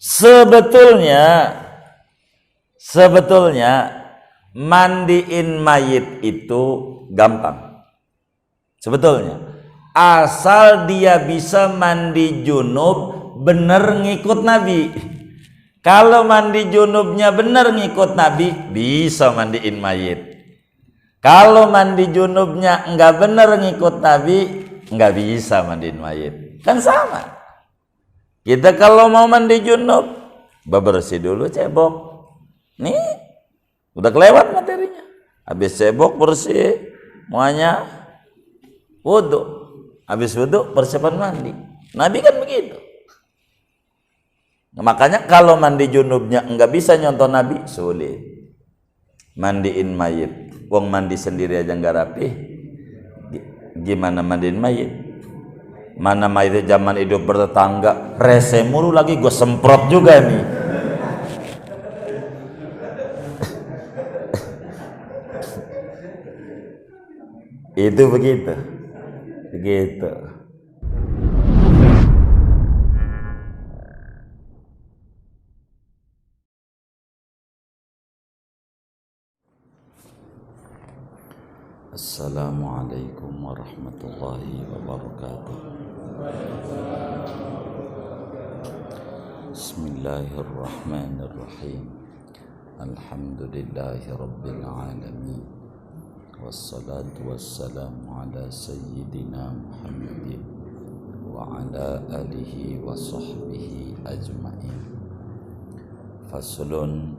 Sebetulnya mandiin mayit itu gampang. Sebetulnya asal dia bisa mandi junub bener ngikut Nabi. Kalau mandi junubnya bener ngikut Nabi, bisa mandiin mayit. Kalau mandi junubnya enggak bener ngikut Nabi, enggak bisa mandiin mayit. Kan sama. Kita kalau mau mandi junub, bebersih dulu cebok. Nih, udah kelewat materinya. Habis cebok bersih, semuanya wudu. Habis wudu persiapan mandi. Nabi kan begitu. Nah, makanya kalau mandi junubnya enggak bisa nyontoh Nabi, sulit. Mandiin mayit. Wong mandi sendiri aja enggak rapi. Gimana mandiin mayit? Mana mayit zaman hidup bertetangga, rese mulu lagi, gue semprot juga nih. Itu begitu. Assalamualaikum warahmatullahi wabarakatuh. Bismillahirrahmanirrahim. Alhamdulillahi rabbil alamin. Wassalatu wassalamu ala sayyidina Muhammadin wa ala alihi wa sahbihi ajma'in. Faslun,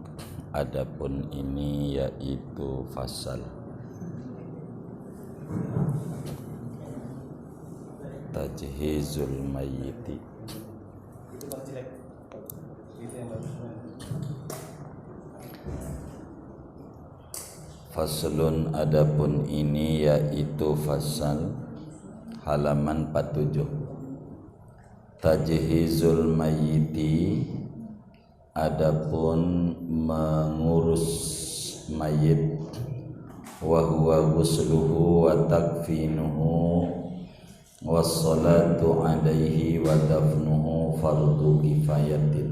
adapun ini yaitu fasal tajhizul mayyiti. Faslun, adapun ini yaitu fasal halaman 47. Tajhizul mayyiti, adapun mengurus mayit, wa huwa ghusluhu wa takfinuhu wassalatu alaihi wa dafnuhu fardu kifayatin,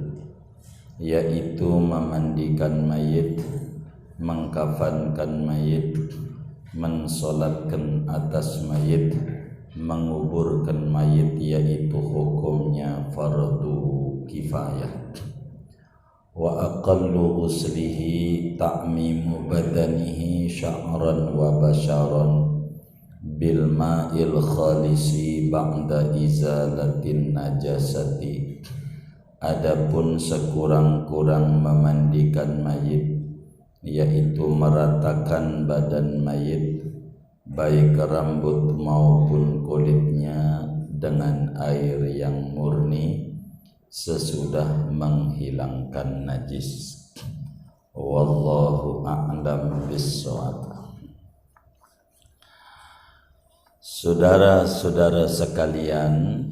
yaitu memandikan mayit, mengkafankan mayit, mensolatkan atas mayit, menguburkan mayit, yaitu hukumnya fardu kifayah. Wa aqallu uslihi ta'mimu badanihi sya'ran wa basharan bil ma'il khalisi ba'da izalatin najasati. Adapun sekurang-kurang memandikan mayit, yaitu meratakan badan mayit, baik rambut maupun kulitnya, dengan air yang murni sesudah menghilangkan najis. Wallahu a'lam bissawab. Saudara-saudara sekalian,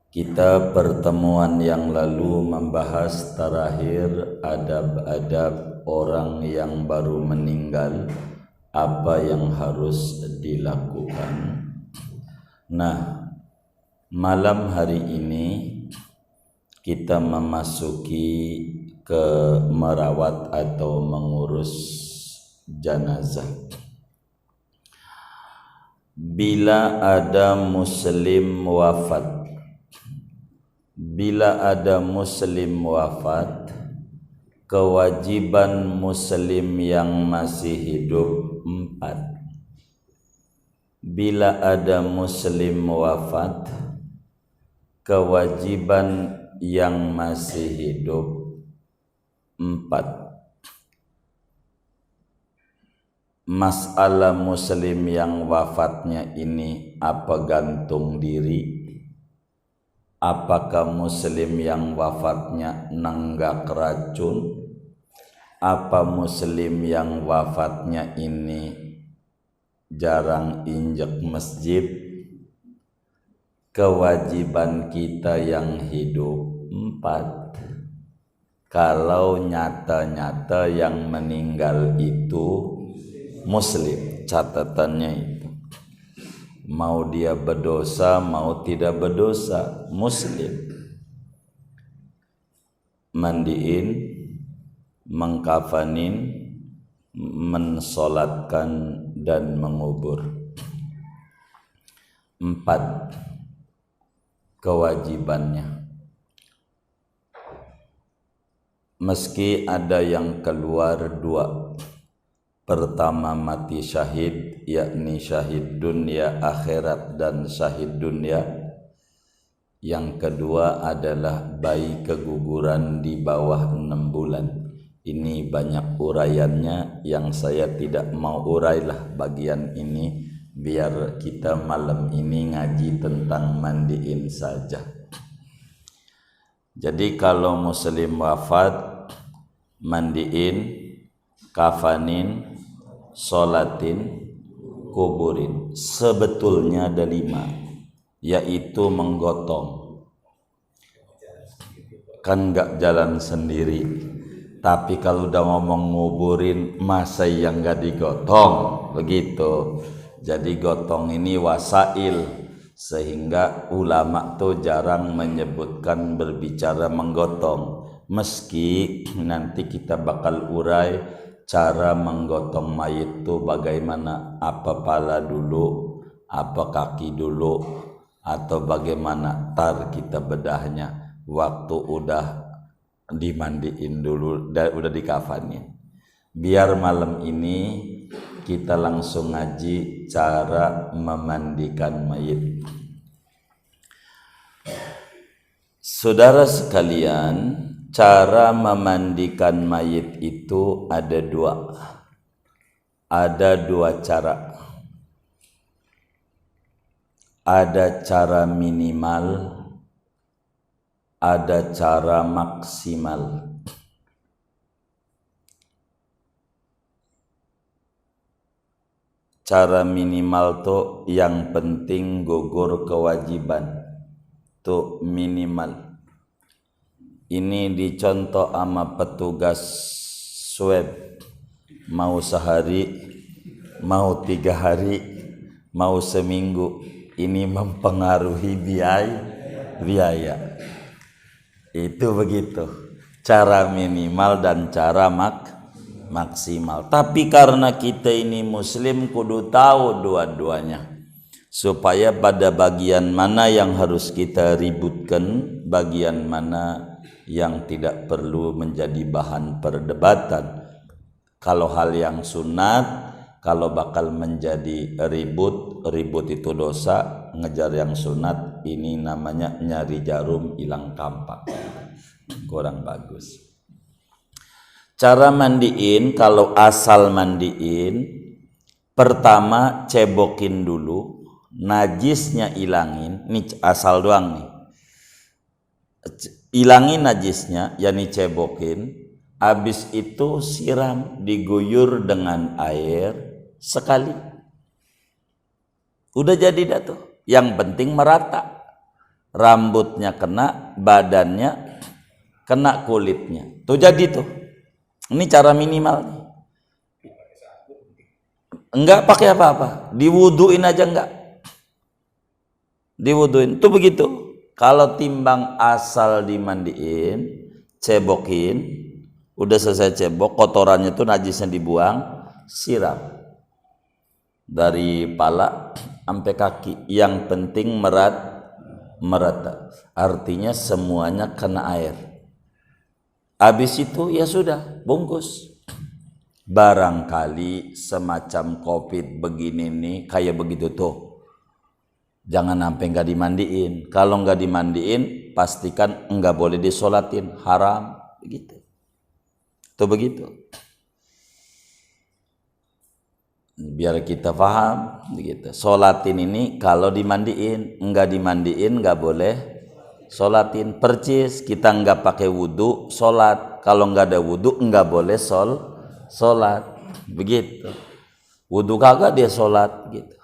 kita pertemuan yang lalu membahas terakhir adab-adab orang yang baru meninggal, apa yang harus dilakukan. Nah, malam hari ini kita memasuki ke merawat atau mengurus jenazah. Bila ada muslim wafat, kewajiban muslim yang masih hidup 4. Bila ada muslim wafat, kewajiban yang masih hidup 4. Masalah muslim yang wafatnya ini apa gantung diri? Apakah muslim yang wafatnya nenggak racun? Apa muslim yang wafatnya ini jarang injek masjid? Kewajiban kita yang hidup 4. Kalau nyata-nyata yang meninggal itu muslim, catatannya itu mau dia berdosa mau tidak berdosa, muslim. mandiin, mengkafanin, mensolatkan dan mengubur. 4 kewajibannya. Meski ada yang keluar 2. Pertama mati syahid, yakni syahid dunia akhirat dan syahid dunia. Yang kedua adalah bayi keguguran di bawah 6 bulan. Ini banyak uraiannya yang saya tidak mau urailah bagian ini, biar kita malam ini ngaji tentang mandiin saja. Jadi kalau muslim wafat, mandiin, kafanin, solatin, kuburin. Sebetulnya ada 5, yaitu menggotong. Kan gak jalan sendiri. Tapi kalau udah ngomong nguburin, masa yang gak digotong? Begitu. Jadi gotong ini wasail, sehingga ulama tuh jarang menyebutkan berbicara menggotong. Meski nanti kita bakal urai cara menggotong mayit tuh bagaimana, apa pala dulu, apa kaki dulu, atau bagaimana, tar kita bedahnya waktu udah dimandiin dulu, udah dikafanin. Biar malam ini kita langsung ngaji cara memandikan mayit. Saudara sekalian, cara memandikan mayit itu ada 2. Ada 2 cara. Ada cara minimal, ada cara maksimal. Cara minimal tuh yang penting gugur kewajiban, tuh minimal. Ini dicontoh sama petugas swab, mau sehari, mau 3 hari, mau seminggu. Ini mempengaruhi biaya. Itu begitu. Cara minimal dan cara maksimal. Tapi karena kita ini muslim, kudu tahu dua-duanya, supaya pada bagian mana yang harus kita ributkan, bagian mana yang tidak perlu menjadi bahan perdebatan. Kalau hal yang sunat, kalau bakal menjadi ribut itu dosa. Ngejar yang sunat, ini namanya nyari jarum hilang kampak, kurang bagus. Cara mandiin, kalau asal mandiin, pertama cebokin dulu, najisnya ilangin. Ini asal doang nih, ilangin najisnya, yakni cebokin. Habis itu siram, diguyur dengan air sekali. Udah jadi dah tuh. Yang penting merata. Rambutnya kena, badannya kena, kulitnya. Tuh jadi tuh. Ini cara minimal nih. Enggak pakai apa-apa, diwuduin aja enggak. Diwuduin. Tuh begitu. Kalau timbang asal dimandiin, cebokin, udah selesai cebok, kotorannya tuh najisnya dibuang, siram. Dari pala sampai kaki, yang penting merata. Artinya semuanya kena air. Habis itu ya sudah, bungkus. Barangkali semacam COVID begini nih, kayak begitu tuh, jangan sampai nggak dimandiin. Kalau nggak dimandiin, pastikan nggak boleh disolatin, haram. Begitu. Tuh begitu. Biar kita paham gitu. Solatin ini kalau dimandiin, enggak dimandiin enggak boleh solatin. Percis kita enggak pakai wudu solat, kalau enggak ada wudu enggak boleh solat. Begitu. Wudu kagak dia solat gitu.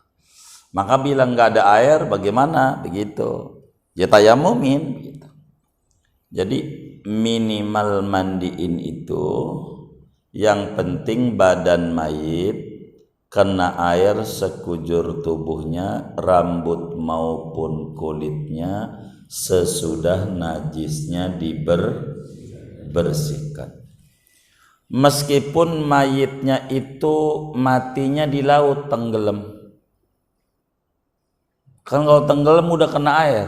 Maka bilang enggak ada air bagaimana? Begitu. Ya tayamumin gitu. Jadi minimal mandiin itu, yang penting badan mayit kena air sekujur tubuhnya, rambut maupun kulitnya, sesudah najisnya bersihkan. Meskipun mayitnya itu matinya di laut, tenggelam. Kan kalau tenggelam udah kena air,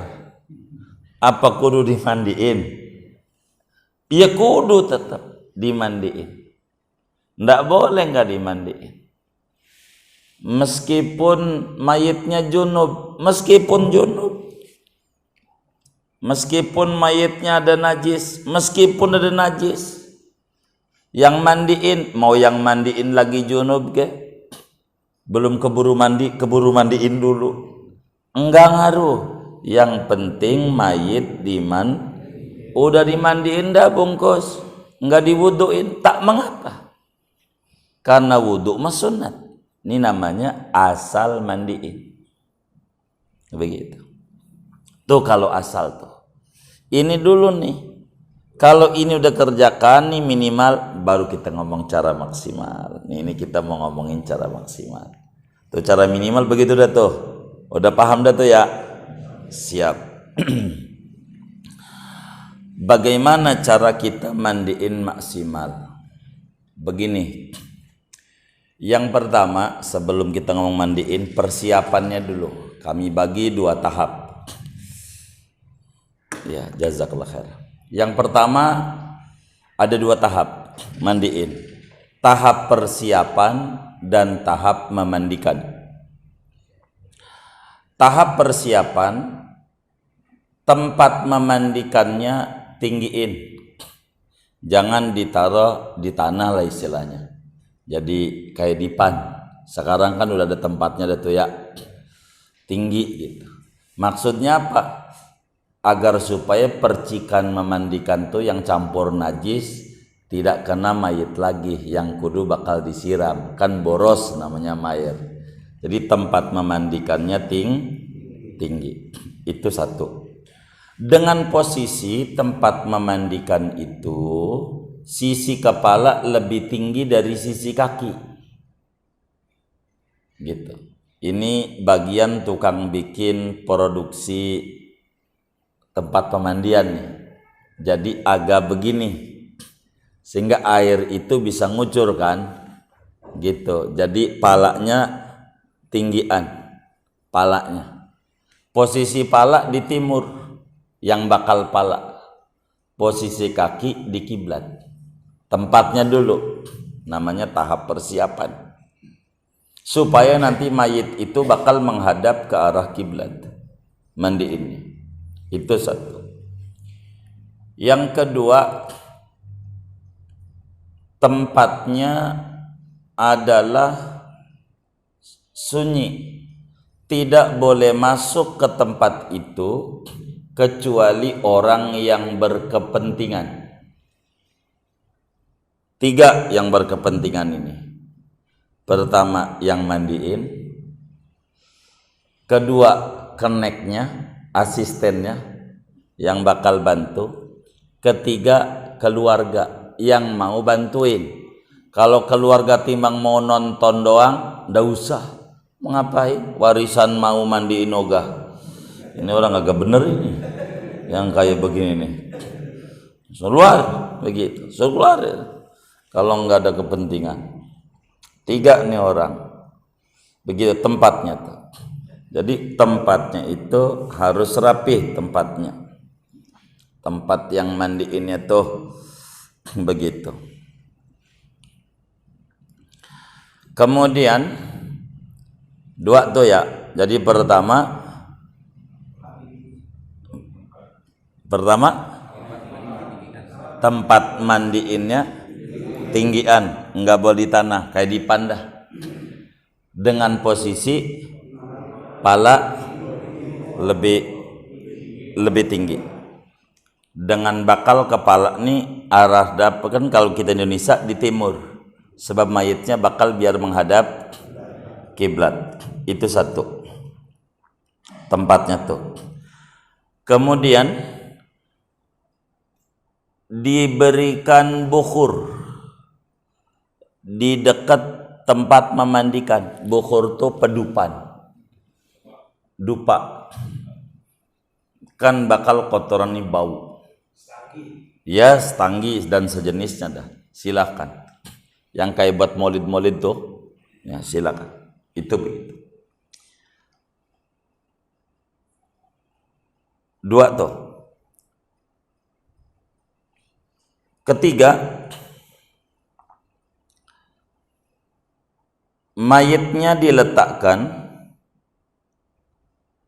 apa kudu dimandiin? Ya kudu tetap dimandiin. Nggak boleh nggak dimandiin. Meskipun mayitnya junub, meskipun mayitnya ada najis, meskipun ada najis, yang mandiin, mau yang mandiin lagi junub ke, belum keburu mandiin dulu, enggak ngaruh. Yang penting mayit udah dimandiin dah bungkus, enggak diwuduin, tak mengapa, karena wudu mah sunat. Ini namanya asal mandiin, begitu. Tuh kalau asal tuh. Ini dulu nih. Kalau ini udah kerjakan nih minimal, baru kita ngomong cara maksimal. Ini kita mau ngomongin cara maksimal. Tuh cara minimal begitu dah tuh. Udah paham dah tuh ya? Siap. Bagaimana cara kita mandiin maksimal? Begini. Yang pertama, sebelum kita ngomong mandiin, persiapannya dulu. Kami bagi 2 tahap. Ya, jazakallah khair. Yang pertama ada 2 tahap mandiin. Tahap persiapan dan tahap memandikan. Tahap persiapan, tempat memandikannya tinggiin. Jangan ditaruh di tanah lah istilahnya. Jadi kayak dipan. Sekarang kan udah ada tempatnya dah tuh ya. Tinggi gitu. Maksudnya apa? Agar supaya percikan memandikan tuh yang campur najis tidak kena mayit lagi, yang kudu bakal disiram. Kan boros namanya mayit. Jadi tempat memandikannya tinggi. Itu satu. Dengan posisi tempat memandikan itu, sisi kepala lebih tinggi dari sisi kaki. Gitu. Ini bagian tukang bikin produksi tempat pemandian nih. Jadi agak begini. Sehingga air itu bisa ngucur kan. Gitu. Jadi palanya tinggian. Palanya. Posisi pala di timur. Yang bakal pala. Posisi kaki di kiblat. Tempatnya dulu, namanya tahap persiapan, supaya nanti mayit itu bakal menghadap ke arah kiblat. Mandiin, itu satu. Yang kedua, tempatnya adalah sunyi, tidak boleh masuk ke tempat itu kecuali orang yang berkepentingan. 3 yang berkepentingan ini. Pertama yang mandiin, kedua keneknya, asistennya yang bakal bantu, ketiga keluarga yang mau bantuin. Kalau keluarga timbang mau nonton doang, ndak usah. Mau ngapain? Warisan mau mandiin ogah. Ini orang agak bener ini, yang kayak begini nih. Keluar begitu, keluar. Kalau nggak ada kepentingan. 3 nih orang. Begitu tempatnya tuh. Jadi tempatnya itu harus rapih tempatnya. Tempat yang mandiinnya tuh begitu. Kemudian 2 tuh ya. Jadi pertama tempat mandiinnya tinggian, enggak boleh di tanah, kayak di pandah. Dengan posisi pala lebih tinggi. Dengan bakal kepala nih arah dapur, kan kalau kita Indonesia di timur. Sebab mayitnya bakal biar menghadap kiblat. Itu satu. Tempatnya tuh. Kemudian diberikan bukhur di dekat tempat memandikan. Bukhur tuh pedupan, dupa, kan bakal kotoran ini bau. Ya, setanggi dan sejenisnya dah. Silakan. Yang kayak buat maulid-maulid tuh, ya silakan. Itu begitu. Dua tuh. Ketiga, mayitnya diletakkan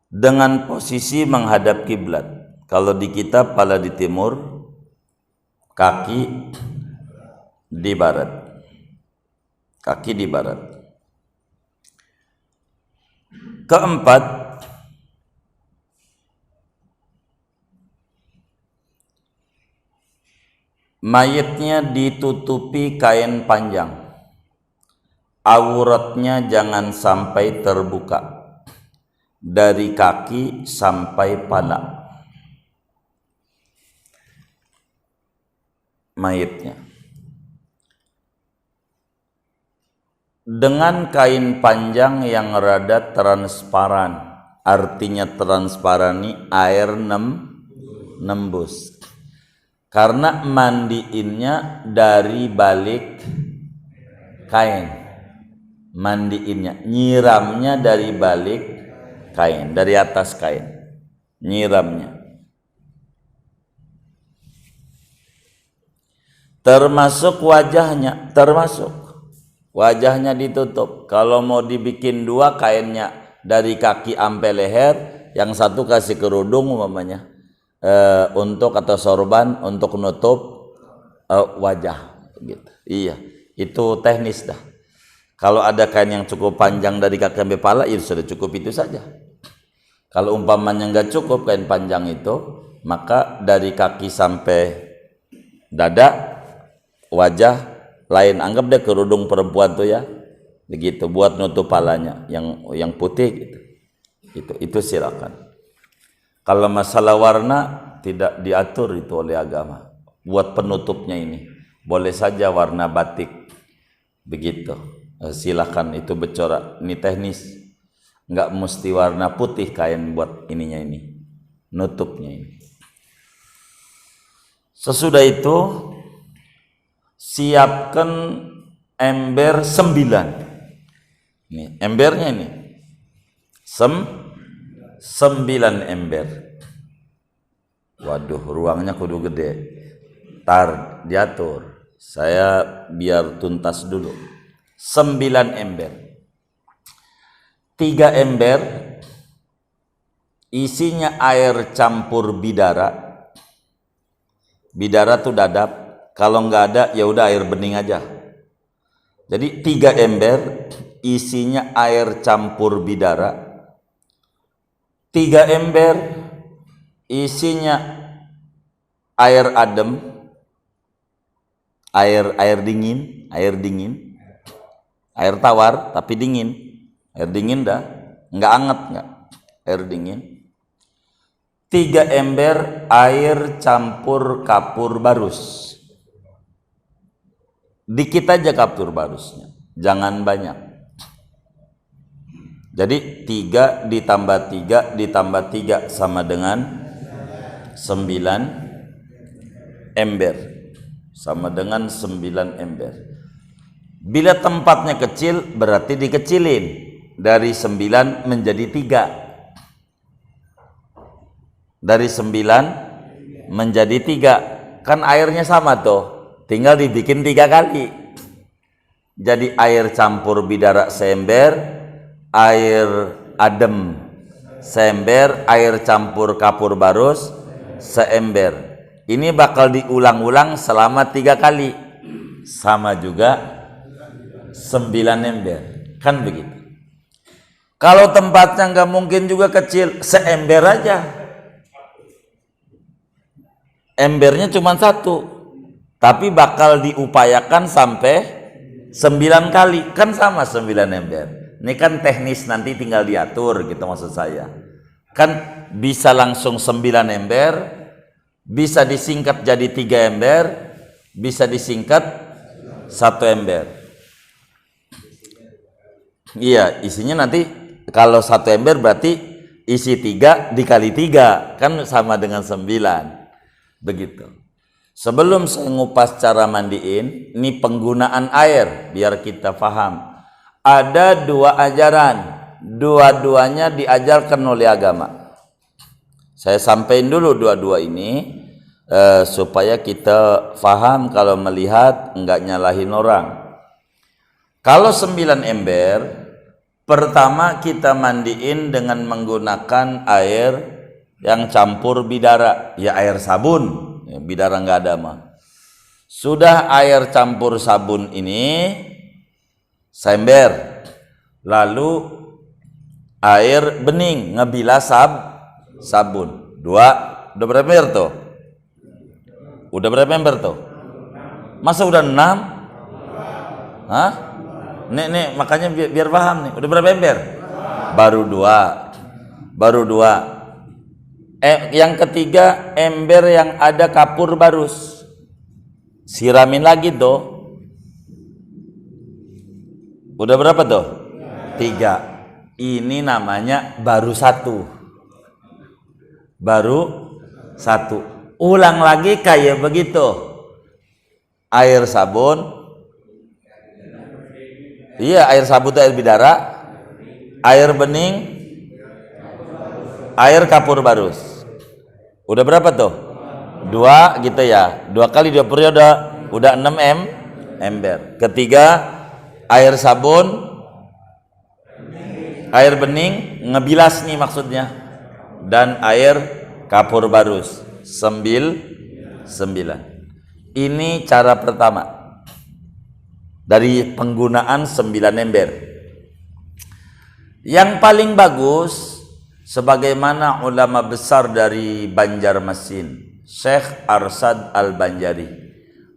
dengan posisi menghadap kiblat. Kalau di kita pala di timur, kaki di barat. Kaki di barat. Keempat, mayitnya ditutupi kain panjang. Auratnya jangan sampai terbuka. Dari kaki sampai pala. Mayitnya. Dengan kain panjang yang rada transparan. Artinya transparan ini air nembus. Karena mandiinnya dari balik kain. Mandiinnya, nyiramnya dari balik kain, dari atas kain. Nyiramnya. Termasuk wajahnya, wajahnya ditutup. Kalau mau dibikin dua kainnya dari kaki sampai leher, yang satu kasih kerudung umpamanya, untuk atau sorban untuk nutup wajah gitu. Iya, itu teknis dah. Kalau ada kain yang cukup panjang dari kaki sampai kepala, itu sudah cukup itu saja. Kalau umpamanya nggak cukup kain panjang itu, maka dari kaki sampai dada, wajah lain. Anggap deh kerudung perempuan tuh ya, begitu buat nutup palanya yang putih gitu. Itu silakan. Kalau masalah warna tidak diatur itu oleh agama. Buat penutupnya ini boleh saja warna batik, begitu. Silakan, itu bercorak. Ini teknis, nggak mesti warna putih kain buat ininya ini, nutupnya ini. Sesudah itu siapkan ember 9. Ini embernya ini 9 ember. Waduh, ruangnya kudu gede. Tar diatur. Saya biar tuntas dulu. 9 ember. 3 ember isinya air campur bidara. Bidara tuh dadap. Kalau nggak ada ya udah air bening aja. Jadi 3 ember isinya air campur bidara. 3 ember isinya air adem, air dingin, air tawar tapi dingin, air dingin dah, nggak anget nggak, air dingin. 3 ember air campur kapur barus. Dikit aja kapur barusnya, jangan banyak. Jadi 3 ditambah 3 ditambah 3 sama dengan 9 ember. Sama dengan 9 ember. Bila tempatnya kecil berarti dikecilin. Dari 9 menjadi 3. Dari 9 menjadi 3. Kan airnya sama tuh. Tinggal dibikin 3 kali. Jadi air campur bidara seember, air adem seember, air campur kapur barus seember. Ini bakal diulang-ulang selama 3 kali. Sama juga 9 ember. Kan begitu. Kalau tempatnya nggak mungkin juga kecil, seember aja. Embernya cuma 1. Tapi bakal diupayakan sampai 9 kali. Kan sama 9 ember. Ini kan teknis, nanti tinggal diatur gitu maksud saya. Kan bisa langsung 9 ember, bisa disingkat jadi 3 ember, bisa disingkat 1 ember. Iya, isinya nanti kalau 1 ember berarti isi 3 dikali 3, kan sama dengan 9. Begitu. Sebelum saya ngupas cara mandiin, ini penggunaan air biar kita paham. Ada dua ajaran, dua-duanya diajarkan oleh agama. Saya sampaikan dulu dua-dua ini supaya kita paham kalau melihat enggak nyalahin orang. Kalau 9 ember, pertama kita mandiin dengan menggunakan air yang campur bidara, ya air sabun. Ya, bidara enggak ada mah. Sudah air campur sabun ini sember, lalu air bening ngebilas sabun. Udah berapa ember tuh? Udah berapa ember tuh? Masa udah 6? Hah? Nih makanya biar paham nih. Udah berapa ember? Baru dua. Yang ketiga ember yang ada kapur barus. Siramin lagi tuh. Udah berapa tuh? 3. Ini namanya baru 1. Ulang lagi kayak begitu. Air sabun. Iya, air sabun itu air bidara. Air bening. Air kapur barus. Udah berapa tuh? 2 gitu ya. 2 kali 2 periode udah 6 ember. Ketiga air sabun, air bening ngebilas nih maksudnya, dan air kapur barus 9. Ini cara pertama dari penggunaan 9 ember. Yang paling bagus, sebagaimana ulama besar dari Banjarmasin, Syekh Arsad Al-Banjari,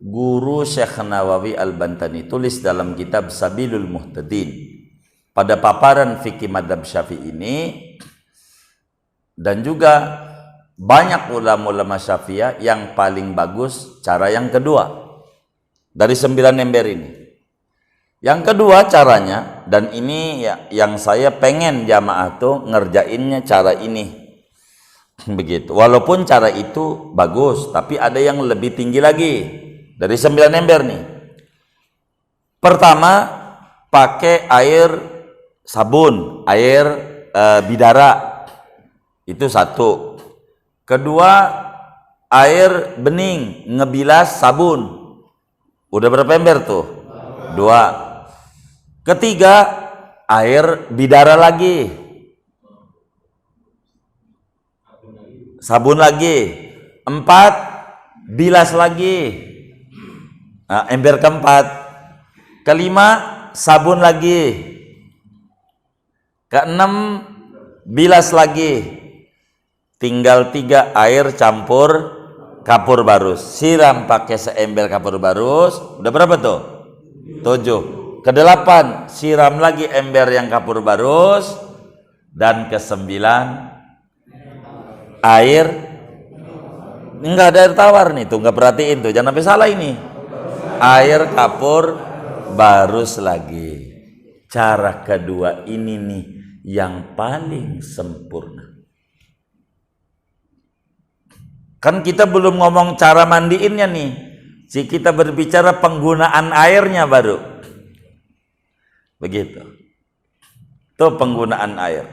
guru Syekh Nawawi Al-Bantani, tulis dalam kitab Sabilul Muhtadin pada paparan fikih madhab Syafi'i ini, dan juga banyak ulama-ulama Syafi'iyah, yang paling bagus cara yang kedua dari 9 ember ini. Yang kedua caranya, dan ini ya, yang saya pengen jamaah tuh ngerjainnya cara ini. Begitu. Walaupun cara itu bagus, tapi ada yang lebih tinggi lagi dari 9 ember nih. Pertama, pakai air sabun, air bidara. Itu 1. Kedua, air bening ngebilas sabun. Udah berapa ember tuh? 2. Ketiga, air bidara lagi, sabun lagi. 4, bilas lagi. Nah, ember keempat. Kelima, sabun lagi. Keenam, bilas lagi. Tinggal 3, air campur kapur barus. Siram pakai seember kapur barus. Udah berapa tuh? 7. Ke-8, siram lagi ember yang kapur barus. Dan ke-9, air, enggak ada air tawar nih tuh, enggak perhatiin tuh, jangan sampai salah ini. Air kapur barus lagi. Cara kedua ini nih yang paling sempurna. Kan kita belum ngomong cara mandiinnya nih. Kita berbicara penggunaan airnya baru. Begitu. Itu penggunaan air.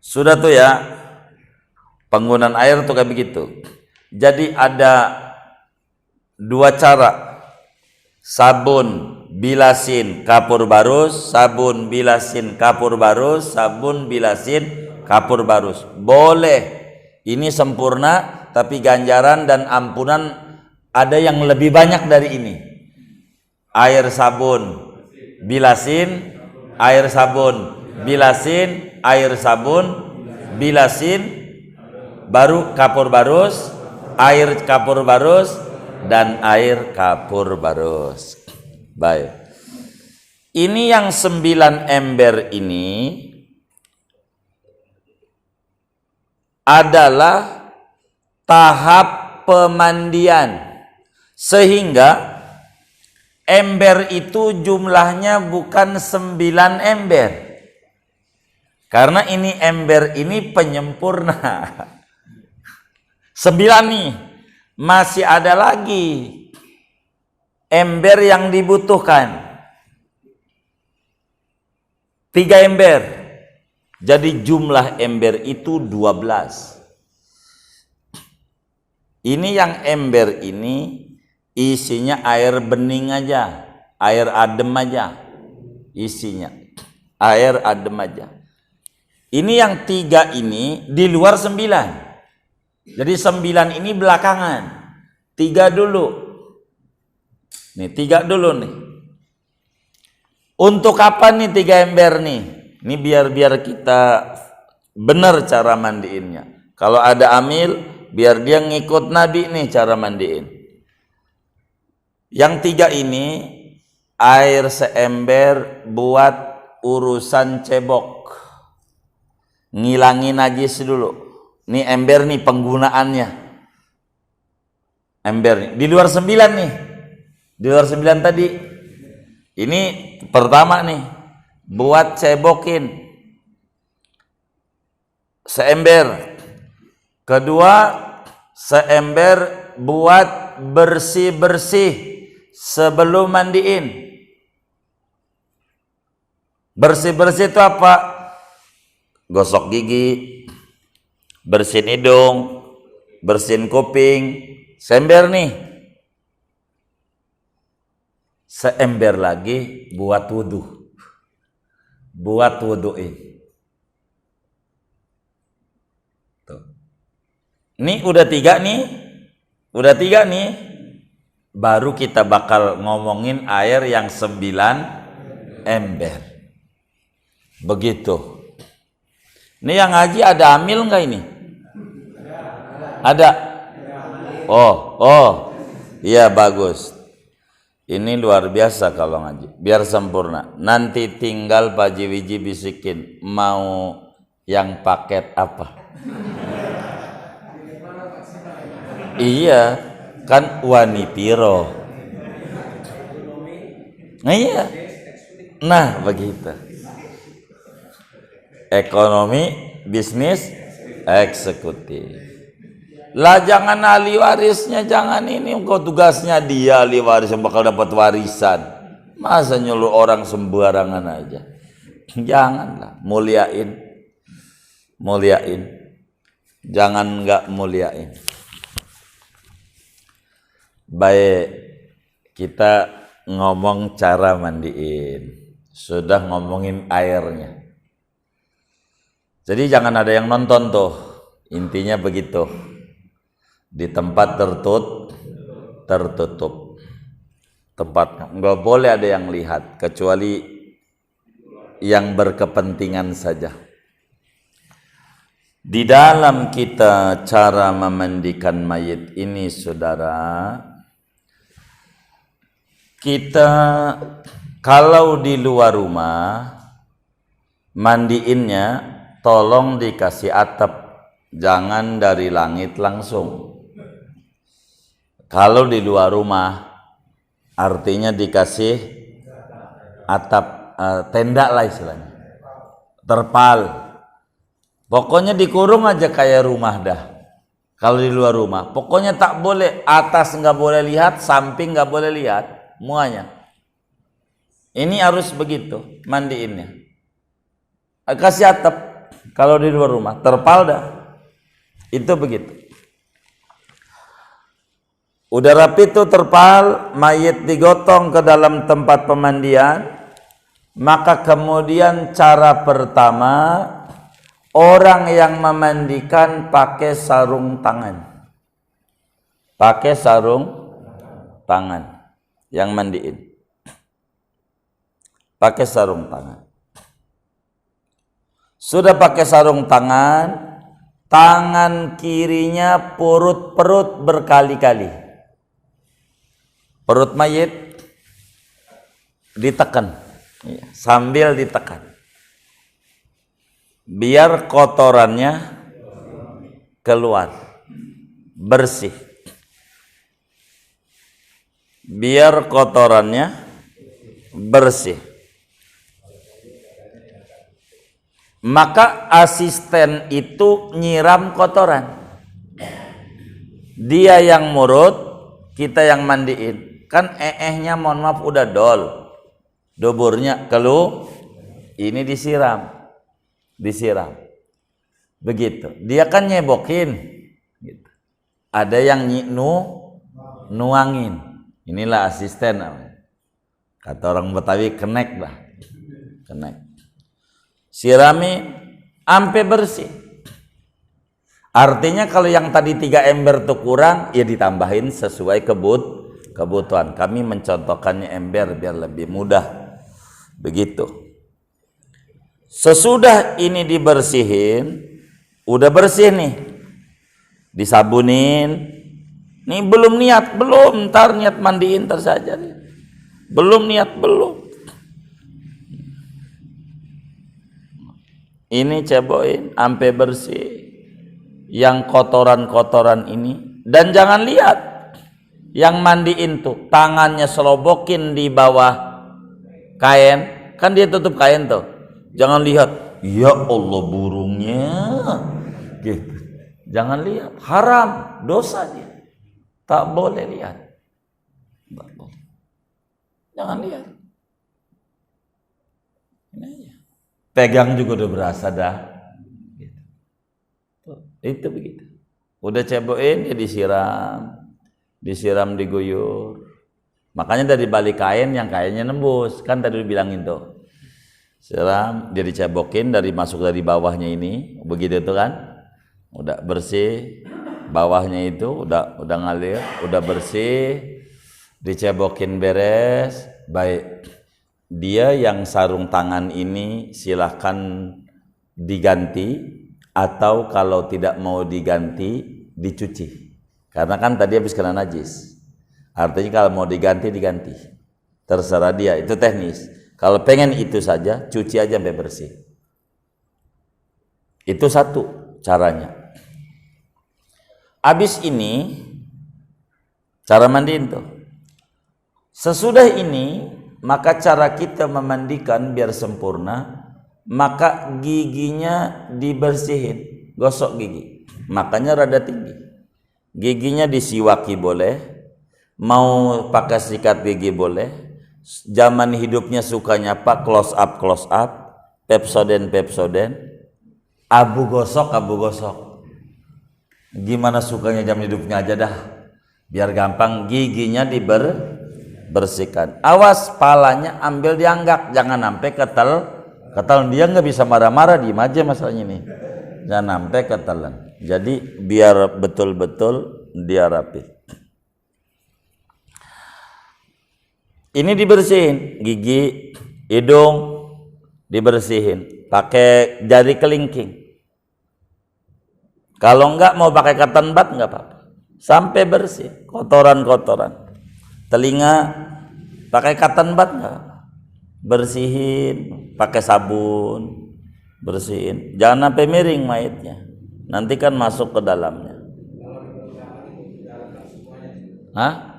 Sudah tuh ya. Penggunaan air tuh kayak begitu. Jadi ada 2 cara. Sabun bilasin kapur barus, sabun bilasin kapur barus, sabun bilasin kapur barus. Boleh. Ini sempurna, tapi ganjaran dan ampunan ada yang lebih banyak dari ini. Air sabun bilasin, air sabun bilasin, air sabun bilasin, baru kapur barus, air kapur barus, dan air kapur barus. Baik. Ini yang 9 ember ini adalah tahap pemandian, sehingga ember itu jumlahnya bukan 9 ember. Karena ini ember ini penyempurna. 9 nih. Masih ada lagi ember yang dibutuhkan. 3 ember. Jadi jumlah ember itu 12. Ini yang ember ini isinya air bening aja, air adem aja isinya, air adem aja. Ini yang 3 ini di luar 9. Jadi 9 ini belakangan, 3 dulu. Nih 3 dulu nih. Untuk apa nih 3 ember nih? Ini biar kita benar cara mandiinnya. Kalau ada amil, biar dia ngikut Nabi nih cara mandiin. Yang 3 ini air seember buat urusan cebok, ngilangin najis dulu. Nih ember nih penggunaannya. Ember nih di luar 9 nih. Di luar 9 tadi. Ini pertama nih buat cebokin seember. Kedua, seember buat bersih-bersih sebelum mandiin. Bersih-bersih itu apa? Gosok gigi, bersihin hidung, bersihin kuping. Seember nih. Seember lagi buat wudhu. Buat wudhuin. Ini udah 3 nih. Udah 3 nih. Baru kita bakal ngomongin air yang 9 ember. Begitu. Ini yang ngaji ada amil enggak ini? Ada. Oh. Iya bagus. Ini luar biasa kalau ngaji. Biar sempurna. Nanti tinggal Pak Wiji bisikin mau yang paket apa? Iya, kan wani piro. Nah, iya. Nah, begitu. Ekonomi, bisnis, eksekutif. Lah jangan ahli warisnya, jangan ini kok tugasnya dia ahli waris yang bakal dapat warisan. Masa nyuruh orang sembarangan aja. Janganlah, muliain. Jangan enggak muliain. Baik, kita ngomong cara mandiin. Sudah ngomongin airnya. Jadi jangan ada yang nonton tuh. Intinya begitu. Di tempat tertutup. Tempat enggak boleh ada yang lihat kecuali yang berkepentingan saja. Di dalam kita cara memandikan mayit ini, saudara, kita kalau di luar rumah mandiinnya tolong dikasih atap, jangan dari langit langsung. Kalau di luar rumah artinya dikasih atap, tenda lah istilahnya, terpal. Pokoknya dikurung aja kayak rumah dah. Kalau di luar rumah, pokoknya tak boleh, atas nggak boleh lihat, samping nggak boleh lihat, semuanya. Ini harus begitu mandiinnya. Kasih atap kalau di luar rumah, terpal dah. Itu begitu. Udah rapi tuh terpal, mayit digotong ke dalam tempat pemandian. Maka kemudian cara pertama, orang yang memandikan pakai sarung tangan. Pakai sarung tangan yang mandiin. Pakai sarung tangan. Sudah pakai sarung tangan, tangan kirinya perut berkali-kali. Perut mayit ditekan, sambil ditekan. Biar kotorannya keluar, bersih. Biar kotorannya bersih. Maka asisten itu nyiram kotoran. Dia yang murut, kita yang mandiin. Kan mohon maaf udah doburnya ini disiram. Begitu. Dia kan nyebokin. Gitu. Ada yang nuangin. Inilah asisten namanya. Kata orang Betawi kenek lah. Kenek. Sirami ampe bersih. Artinya kalau yang tadi 3 ember tuh kurang, ya ditambahin sesuai kebutuhan. Kami mencontohkannya ember biar lebih mudah. Begitu. Sesudah ini dibersihin, udah bersih nih, disabunin. Nih belum niat, ntar niat mandiin ntar saja nih. Belum. Ini cebokin sampai bersih. Yang kotoran-kotoran ini, dan jangan lihat yang mandiin tuh tangannya selobokin di bawah kain, kan dia tutup kain tuh. Jangan lihat, ya Allah burungnya, gitu. Jangan lihat, haram, dosa dia. Tak boleh lihat. Tak boleh. Jangan lihat. Ini aja. Pegang juga udah berasa dah. Gitu. Itu begitu. Udah cebokin, ya disiram diguyur. Makanya dari balik kain yang kainnya nembus, kan tadi dibilangin tuh. Siram, dia dicebokin masuk dari bawahnya ini, begitu tuh kan, udah bersih, bawahnya itu udah ngalir, udah bersih, dicebokin beres, baik. Dia yang sarung tangan ini silahkan diganti, atau kalau tidak mau diganti, dicuci. Karena kan tadi habis kena najis. Artinya kalau mau diganti, terserah dia, itu teknis. Kalau pengen itu saja, cuci aja sampai bersih. Itu satu caranya. Habis ini, cara mandiin tuh. Sesudah ini, maka cara kita memandikan biar sempurna, maka giginya dibersihin, gosok gigi. Makanya rada tinggi. Giginya disiwaki boleh, mau pakai sikat gigi boleh. Zaman hidupnya sukanya apa? Close up, Pepsodent, abu gosok. Gimana sukanya jam hidupnya aja dah, biar gampang. Giginya dibersihkan. Awas, palanya ambil dianggak, jangan sampai ketel. Dia nggak bisa marah-marah, diem aja masalahnya nih. Jangan sampai ketelan. Jadi biar betul-betul dia rapi. Ini dibersihin, gigi, hidung dibersihin, pakai jari kelingking. Kalau enggak mau pakai cotton bud enggak apa-apa, sampai bersih kotoran-kotoran. Telinga pakai cotton bud enggak apa-apa, bersihin, pakai sabun, bersihin. Jangan sampai miring mayatnya, nanti kan masuk ke dalamnya. Hah?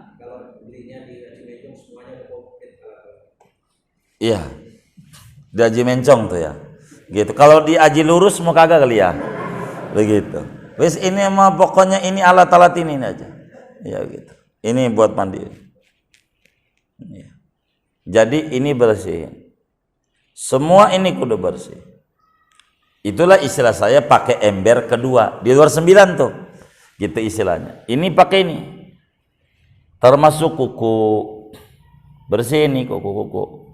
Iya, di Aji Mencong tuh ya, gitu. Kalau di Aji Lurus mau kagak kali ya, begitu. Wis ini mah pokoknya ini alat-alat ini aja, ya gitu. Ini buat mandi. Ya. Jadi ini bersihin, semua ini kudu bersih. Itulah istilah saya pakai ember kedua di luar 9 tuh, gitu istilahnya. Ini pakai ini, termasuk kuku bersih ini, kuku.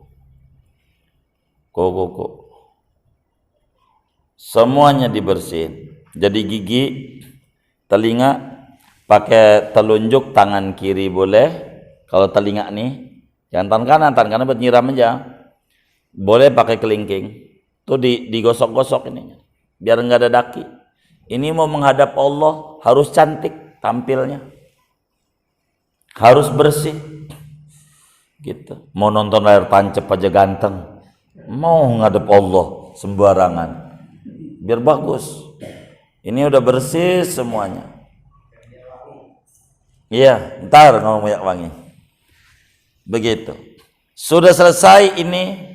Semuanya dibersihin. Jadi gigi, telinga pakai telunjuk tangan kiri boleh. Kalau telinga nih, jangan tangan kanan buat nyiram aja. Boleh pakai kelingking. Tuh digosok-gosok ini, biar nggak ada daki. Ini mau menghadap Allah, harus cantik tampilnya, harus bersih. Gitu. Mau nonton layar tancap aja ganteng. Mau ngadep Allah sembarangan, biar bagus. Ini udah bersih semuanya. Iya, ntar ngomong minyak wangi. Begitu. Sudah selesai ini,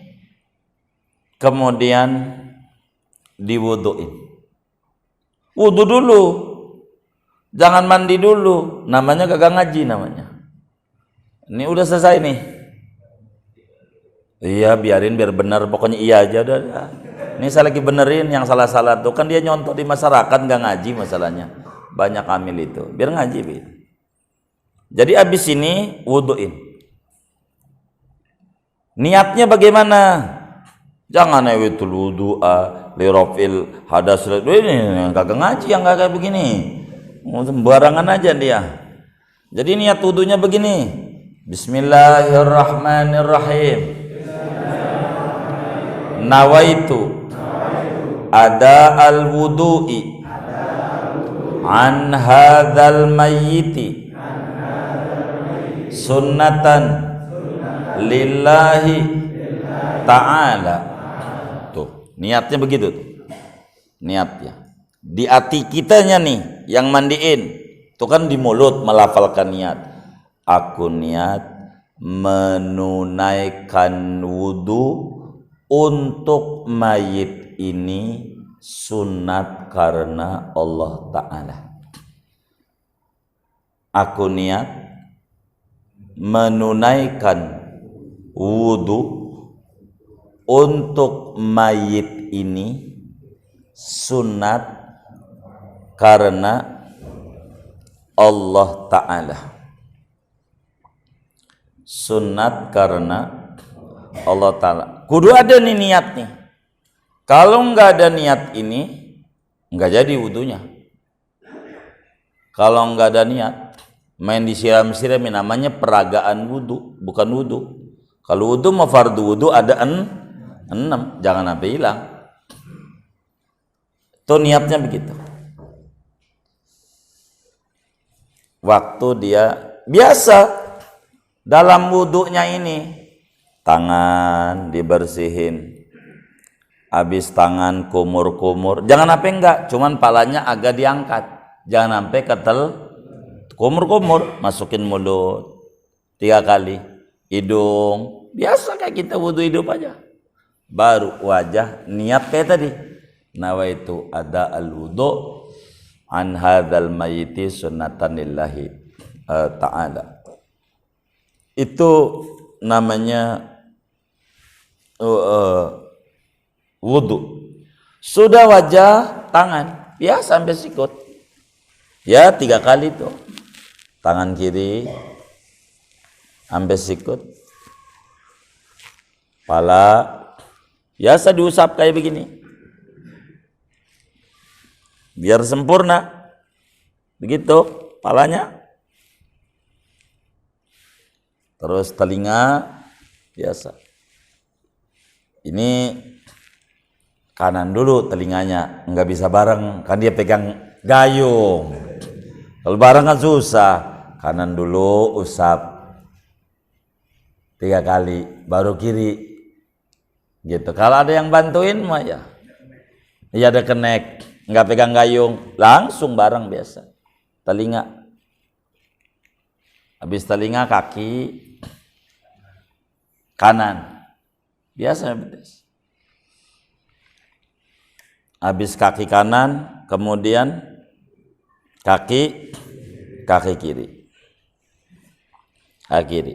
kemudian diwuduin. Wudu dulu. Jangan mandi dulu, namanya kagak ngaji namanya. Ini udah selesai nih. Iya, biarin biar benar, pokoknya iya aja udah. Ini saya lagi benerin yang salah-salah tuh, kan dia nyontok di masyarakat nggak ngaji masalahnya. Banyak amil itu, biar ngaji gitu. Jadi abis ini wuduin. Niatnya bagaimana? Jangan nawitul wudu'a lirafil hadas. Ini kagak ngaji yang kagak begini. Sembarangan aja dia. Jadi niat wudunya begini. Bismillahirrahmanirrahim. Nawaitu ada al-wudu'i an hadzal mayyiti sunnatan lillahi ta'ala. Tuh, niatnya begitu tuh. Niatnya. Di hati kitanya nih yang mandiin. Itu kan di mulut melafalkan niat. Aku niat menunaikan wudu untuk mayit ini sunat karena Allah Ta'ala. Aku niat menunaikan wudu untuk mayit ini sunat karena Allah Ta'ala. Sunat karena Allah Ta'ala. Kudu ada nih niat nih. Kalau nggak ada niat ini, nggak jadi wudunya. Kalau nggak ada niat, main disiram-siramin, namanya peragaan wudu, bukan wudu. Kalau wudu mau fardu wudu ada 6, jangan sampai hilang. Itu niatnya begitu. Waktu dia biasa dalam wudunya ini, tangan dibersihin, habis tangan kumur-kumur, jangan sampai enggak, cuman palanya agak diangkat, jangan sampai ketel, kumur-kumur, masukin mulut 3 kali, hidung, biasa kayak kita wudu hidup aja, baru wajah, niat kayak tadi, nawaitu ada al-wudu an hadzal mayyiti sunnatan lillahi ta'ala. Itu namanya wudu. Sudah wajah, tangan, ya sampai sikut, ya 3 kali tuh, tangan kiri sampai sikut, pala biasa diusap kayak begini, biar sempurna, begitu palanya. Terus telinga biasa. Ini kanan dulu telinganya, nggak bisa bareng, kan dia pegang gayung. Kalau bareng kan susah. Kanan dulu usap 3 kali, baru kiri. Gitu. Kalau ada yang bantuin mah ya. Ya ada kenek, nggak pegang gayung, langsung bareng biasa. Telinga. Habis telinga kaki kanan. Biasa betes. Habis kaki kanan, kemudian kaki kiri. Kaki kiri.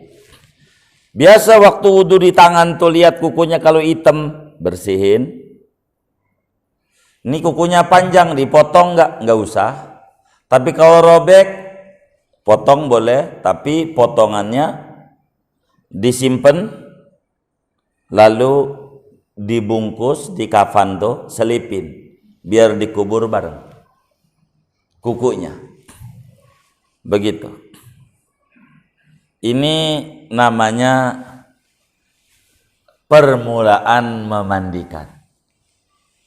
Biasa waktu wudu di tangan tuh lihat kukunya kalau hitam, bersihin. Ini kukunya panjang, dipotong nggak usah. Tapi kalau robek, potong boleh, tapi potongannya disimpan, lalu dibungkus di kafan tuh, selipin, biar dikubur bareng kukunya. Begitu. Ini namanya permulaan memandikan.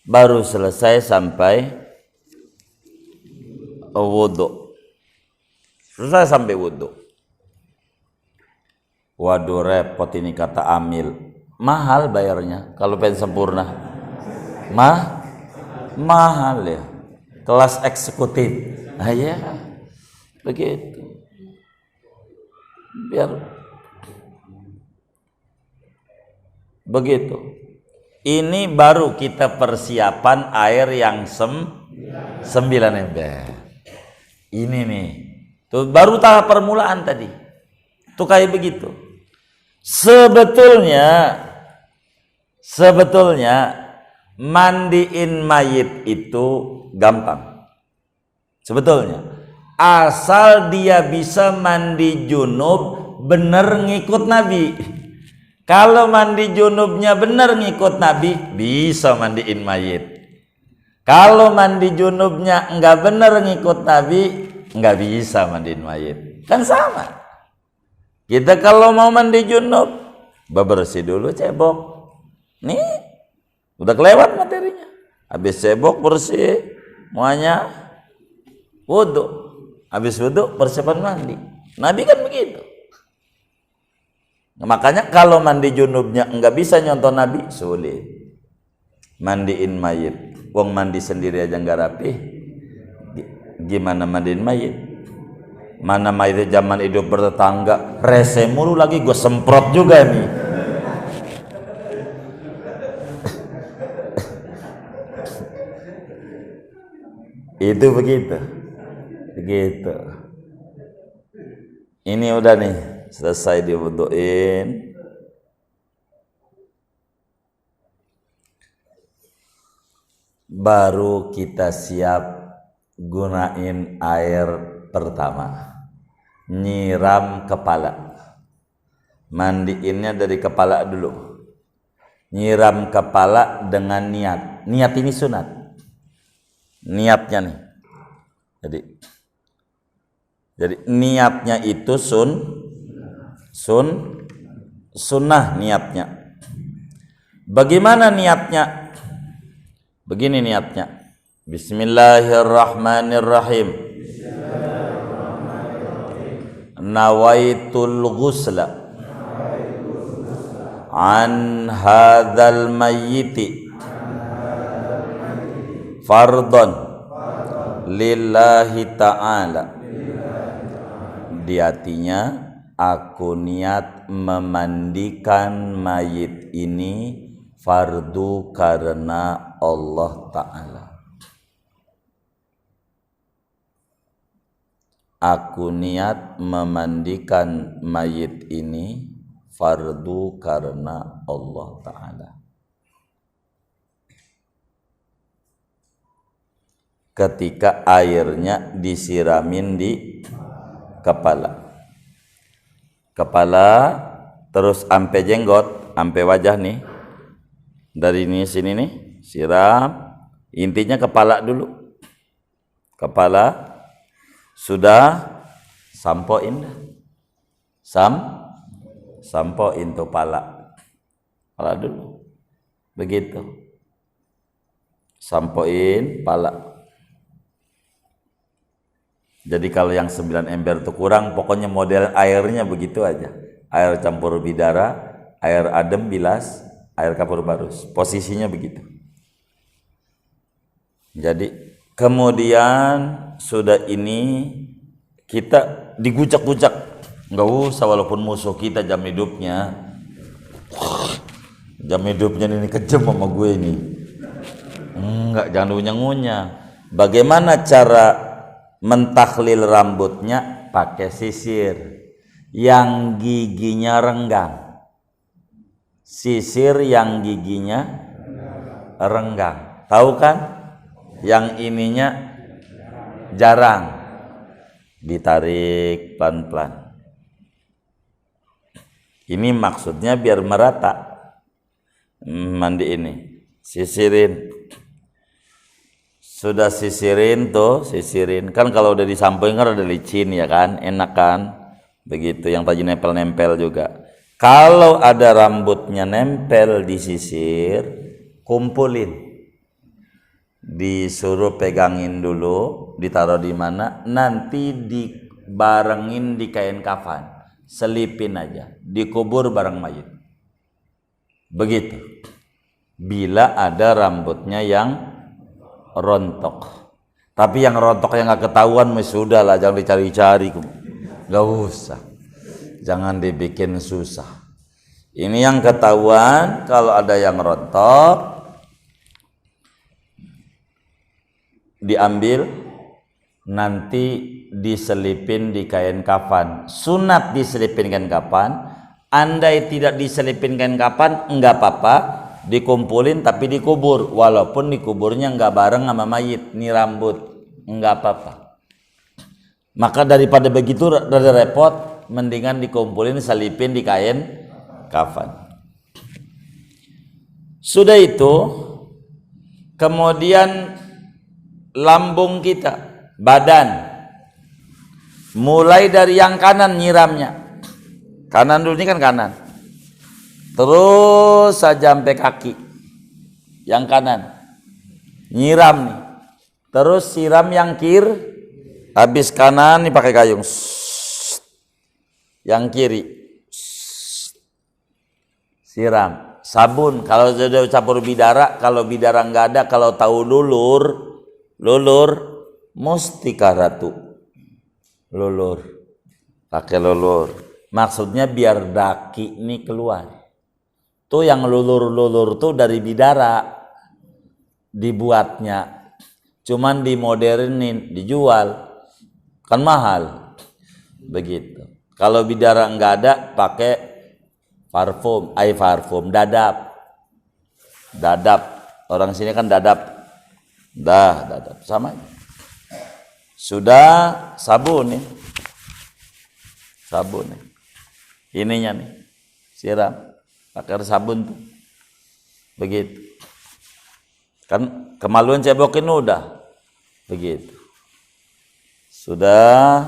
Baru selesai sampai wudu. Selesai sampai wudu. Waduh repot ini kata Amil. Mahal bayarnya kalau pengen sempurna. Mahal ya. Kelas eksekutif. Nah, ya. Begitu. Biar begitu. Ini baru kita persiapan air yang 9 ember. Ini nih, tuh baru tahap permulaan tadi. Tuh kayak begitu. Sebetulnya mandiin mayit itu gampang. Sebetulnya asal dia bisa mandi junub bener ngikut Nabi. Kalau mandi junubnya bener ngikut Nabi, bisa mandiin mayit. Kalau mandi junubnya enggak bener ngikut Nabi, enggak bisa mandiin mayit. Kan sama. Kita kalau mau mandi junub, bebersih dulu cebok. Nih, udah kelewat materinya. Habis cebok bersih, semuanya wudu. Habis wudu persiapan mandi. Nabi kan begitu. Makanya kalau mandi junubnya enggak bisa nyontoh Nabi, sulit. Mandiin mayit. Wong mandi sendiri aja enggak rapi. Gimana mandiin mayit? Mana mayit zaman hidup bertetangga, rese mulu lagi, gue semprot juga nih. Itu begitu. Ini udah nih, selesai diwuduin. Baru kita siap gunain air pertama. Nyiram kepala. Mandiinnya dari kepala dulu. Nyiram kepala dengan niat. Niat ini sunat. Niatnya nih. Jadi niatnya itu sunnah niatnya. Bagaimana niatnya? Begini niatnya. Bismillahirrahmanirrahim. Nawaitul ghusla an hadzal mayyiti fardhan lillahi ta'ala. Di hatinya, aku niat memandikan mayit ini fardu karena Allah Ta'ala. Aku niat memandikan mayit ini fardu karena Allah Ta'ala. Ketika airnya disiramin di kepala terus ampe jenggot, ampe wajah nih, dari ini sini nih siram, intinya kepala dulu. Kepala sudah sampoin sampoin tuh pala dulu, begitu, sampoin pala. Jadi kalau yang 9 ember itu kurang, pokoknya model airnya begitu aja. Air campur bidara, air adem bilas, air kapur barus. Posisinya begitu. Jadi kemudian sudah ini kita digucak-gucak. Enggak usah, walaupun musuh kita jam hidupnya ini kejam sama gue ini. Enggak, jangan ngunyah-ngunyah. Bagaimana cara mentahlil rambutnya? Pakai sisir yang giginya renggang. Sisir yang giginya renggang. Tahu kan? Yang ininya jarang. Ditarik pelan-pelan. Ini maksudnya biar merata. Mandi ini. Sisirin. Sudah sisirin tuh, sisirin. Kan kalau udah disampoin kan ada licin ya kan, enak kan? Begitu, yang tadi nempel-nempel juga. Kalau ada rambutnya nempel di sisir, kumpulin. Disuruh pegangin dulu, ditaruh di mana? Nanti dibarengin di kain kafan. Selipin aja, dikubur bareng mayit. Begitu. Bila ada rambutnya yang rontok. Tapi yang rontok yang nggak ketahuan sudah lah, jangan dicari-cari, nggak usah, jangan dibikin susah. Ini yang ketahuan. Kalau ada yang rontok, diambil, nanti diselipin di kain kafan. Sunat diselipin kain kafan. Andai tidak diselipin kain kafan enggak apa-apa, dikumpulin tapi dikubur, walaupun dikuburnya enggak bareng sama mayit, ini rambut, enggak apa-apa. Maka daripada begitu rada repot, mendingan dikumpulin, selipin di kain kafan. Sudah itu, kemudian lambung kita, badan, mulai dari yang kanan nyiramnya. Kanan dulu, ini kan kanan, terus saja sampai kaki yang kanan nyiram nih, terus siram yang kiri, habis kanan nih pakai gayung, yang kiri siram sabun. Kalau sudah campur bidara, kalau bidara nggak ada, kalau tahu lulur mustika lulur, pakai lulur. Maksudnya biar daki ini keluar. Tuh yang lulur tuh dari bidara dibuatnya. Cuman dimodernin, dijual. Kan mahal. Begitu. Kalau bidara enggak ada, pakai parfum, dadap. Orang sini kan dadap. Dadap sama. Sudah sabun nih. Sabun nih. Ininya nih, siram pakai sabun tuh, begitu. Kan kemaluan cebokin udah, begitu. Sudah.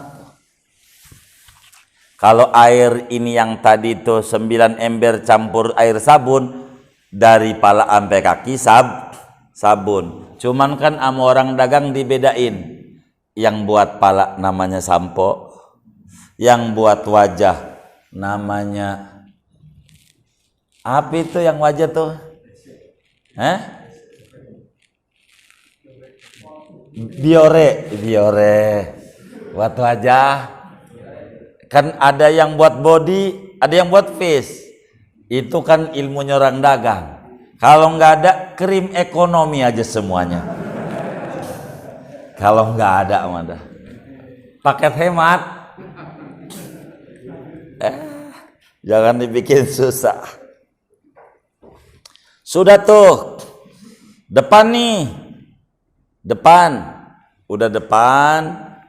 Kalau air ini yang tadi tuh 9 ember campur air sabun, dari pala sampai kaki sabun. Cuman kan sama orang dagang dibedain, yang buat pala namanya sampo, yang buat wajah namanya apa itu yang wajah tuh? Biore buat wajah. Kan ada yang buat body, ada yang buat face. Itu kan ilmunya orang dagang. Kalau nggak ada, krim ekonomi aja semuanya. Kalau nggak ada, paket hemat. Jangan dibikin susah. Sudah tuh, depan nih, udah depan,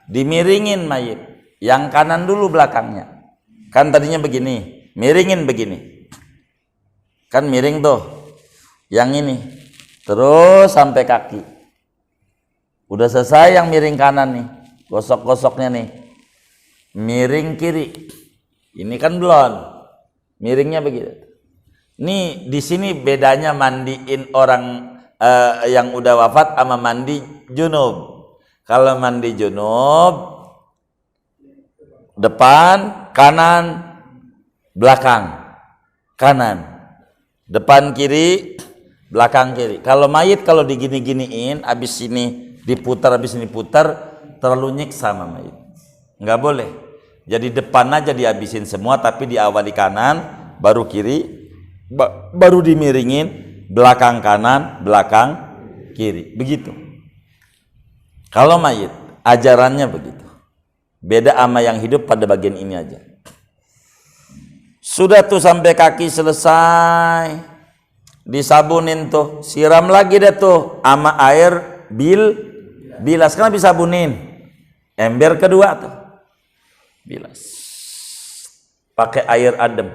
dimiringin mayit. Yang kanan dulu belakangnya. Kan tadinya begini, miringin begini. Kan miring tuh, yang ini, terus sampai kaki. Udah selesai yang miring kanan nih, gosok-gosoknya nih, miring kiri. Ini kan belum. Miringnya begitu. Nih di sini bedanya mandiin orang yang udah wafat sama mandi junub. Kalau mandi junub, depan, kanan, belakang, kanan, depan kiri, belakang kiri. Kalau mayit kalau digini-giniin, abis ini diputar, abis ini putar, terlalu nyiksa sama mayit. Nggak boleh. Jadi depan aja dihabisin semua, tapi diawali kanan, baru kiri, baru dimiringin, belakang kanan, belakang kiri. Begitu. Kalau mayit, ajarannya begitu. Beda sama yang hidup pada bagian ini aja. Sudah tuh sampai kaki selesai, disabunin tuh, siram lagi deh tuh sama air bilas. Kan disabunin. Ember kedua tuh. Bilas pakai air adem.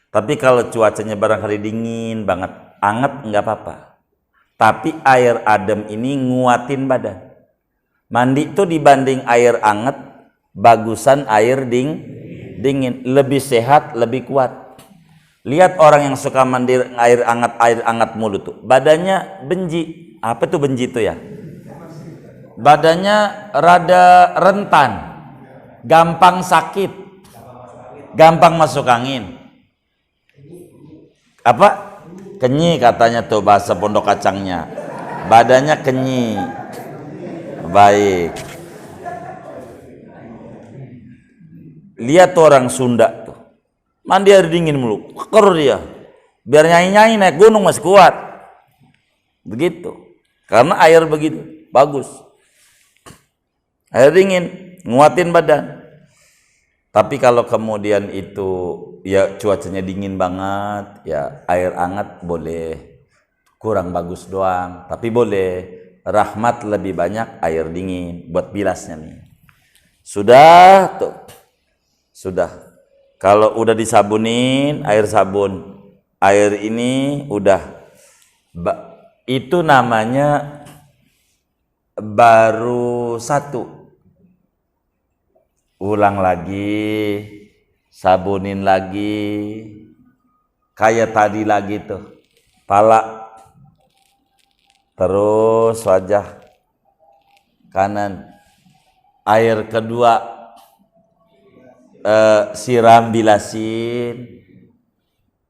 Tapi kalau cuacanya barangkali dingin banget, anget nggak apa-apa. Tapi air adem ini nguatin badan. Mandi itu dibanding air anget, bagusan air dingin, lebih sehat, lebih kuat. Lihat orang yang suka mandi air anget mulu tuh, badannya benji. Apa tuh benji itu ya? Badannya rada rentan, gampang sakit, gampang masuk angin. Apa? Kenyi katanya tuh bahasa pondok kacangnya. Badannya kenyi. Baik. Lihat tuh orang Sunda tuh, mandi air dingin mulu, keker dia. Biar nyanyi-nyanyi naik gunung masih kuat. Begitu. Karena air begitu bagus. Air dingin, nguatin badan. Tapi kalau kemudian itu ya cuacanya dingin banget, ya air hangat boleh, kurang bagus doang. Tapi boleh, rahmat lebih banyak air dingin buat bilasnya nih. Sudah tuh, sudah. Kalau udah disabunin, air sabun, air ini udah, itu namanya baru satu. Ulang lagi, sabunin lagi, kayak tadi lagi tuh, pala, terus wajah kanan, air kedua siram bilasin,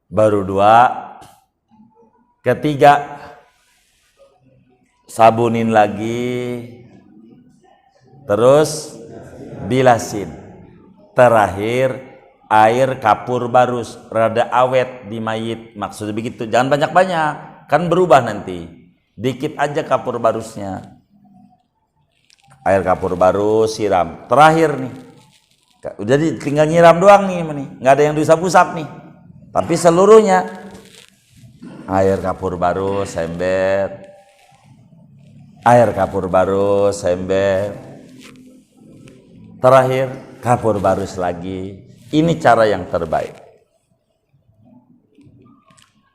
baru dua, ketiga sabunin lagi, terus bilasin, terakhir air kapur barus, rada awet di mayit, maksudnya begitu. Jangan banyak-banyak, kan berubah nanti, dikit aja kapur barusnya. Air kapur barus siram, terakhir nih, udah tinggal nyiram doang nih, nggak ada yang diusap-usap nih, tapi seluruhnya air kapur barus sember, air kapur barus sember, terakhir kapur barus lagi. Ini cara yang terbaik.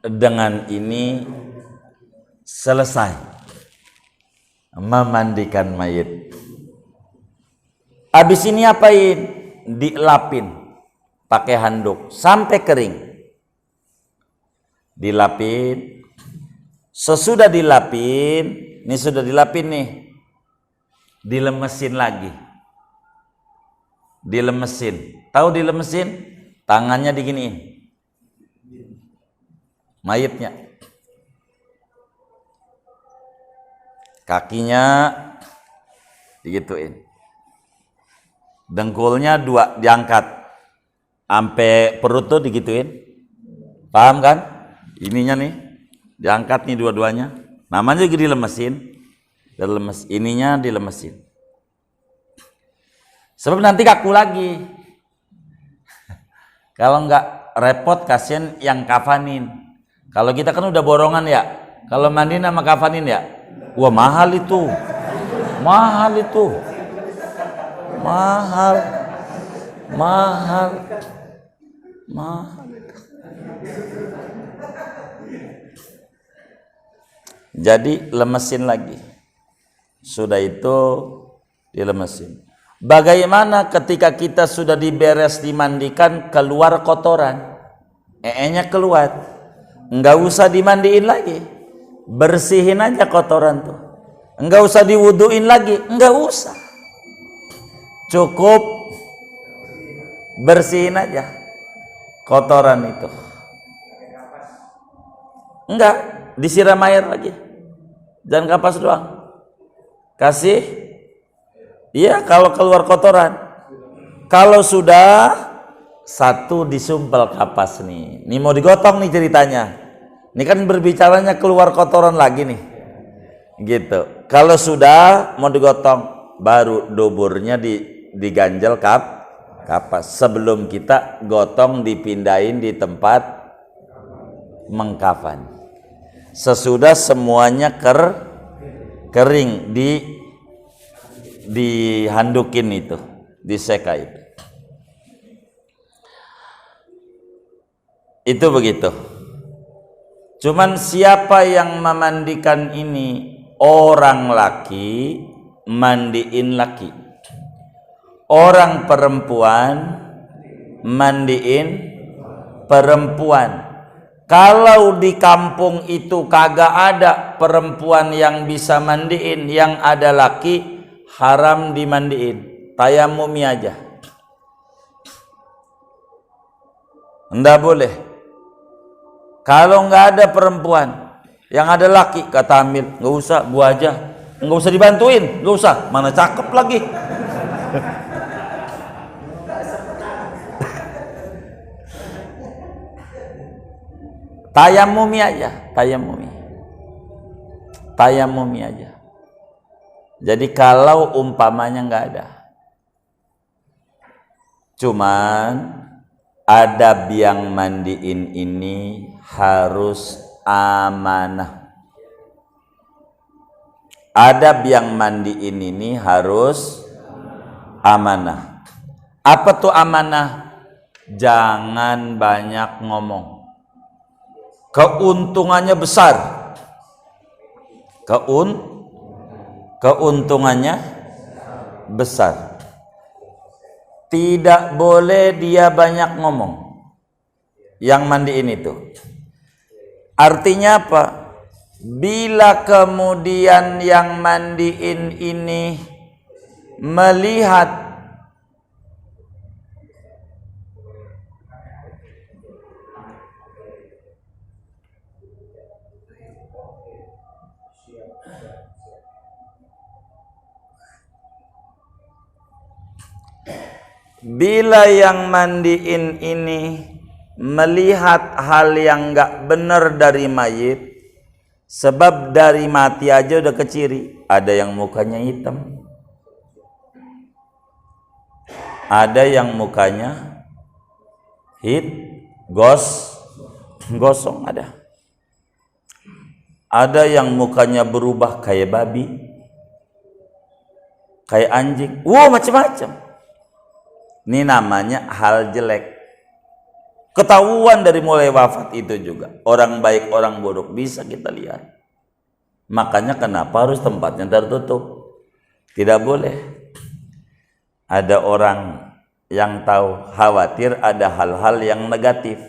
Dengan ini selesai memandikan mayit. Habis ini apain? Dilapin pakai handuk sampai kering. Dilapin. Sesudah dilapin, ini sudah dilapin nih, dilemesin lagi. Dilemesin, tahu dilemesin? Tangannya diginiin, mayitnya, kakinya digituin, dengkulnya dua diangkat, sampai perut tuh digituin, paham kan? Ininya nih, diangkat nih dua-duanya, namanya juga dilemesin, ininya dilemesin. Sebab nanti kaku lagi. Kalau nggak repot, kasihan yang kafanin. Kalau kita kan udah borongan ya. Kalau mandi sama kafanin ya, wah mahal itu, mahal itu, mahal. Jadi lemesin lagi. Sudah itu dilemesin. Bagaimana ketika kita sudah diberes dimandikan, keluar kotoran, nya keluar, nggak usah dimandiin lagi, bersihin aja kotoran tuh, nggak usah diwuduin lagi, nggak usah, cukup bersihin aja kotoran itu, nggak disiram air lagi, jangan kapas doang, kasih. Iya, kalau keluar kotoran. Kalau sudah satu disumpel kapas nih. Ini mau digotong nih ceritanya. Ini kan berbicaranya keluar kotoran lagi nih. Gitu. Kalau sudah mau digotong, baru duburnya diganjel kapas. Sebelum kita gotong dipindahin di tempat mengkafan. Sesudah semuanya kering dihandukin itu, diseka itu begitu. Cuman siapa yang memandikan ini? Orang laki mandiin laki, orang perempuan mandiin perempuan. Kalau di kampung itu kagak ada perempuan yang bisa mandiin, yang ada laki, haram dimandiin, tayamumi aja. Nggak boleh. Kalau nggak ada perempuan, yang ada laki, kata Amil, nggak usah, gua aja, nggak usah dibantuin, nggak usah, mana cakep lagi. Tayamumi aja, tayamumi aja. Jadi kalau umpamanya nggak ada, cuman adab yang mandiin ini harus amanah. Adab yang mandiin ini harus amanah. Apa tuh amanah? Jangan banyak ngomong. Keuntungannya besar. Keuntungannya besar. Tidak boleh dia banyak ngomong. Yang mandiin itu. Artinya apa? Bila kemudian yang mandiin ini melihat ini melihat hal yang nggak benar dari mayit, sebab dari mati aja udah keciri. Ada yang mukanya hitam, ada yang mukanya gosong, ada yang mukanya berubah kayak babi, kayak anjing, macam-macam. Ini namanya hal jelek. Ketahuan dari mulai wafat itu juga. Orang baik, orang buruk bisa kita lihat. Makanya kenapa harus tempatnya tertutup? Tidak boleh. Ada orang yang tahu, khawatir ada hal-hal yang negatif.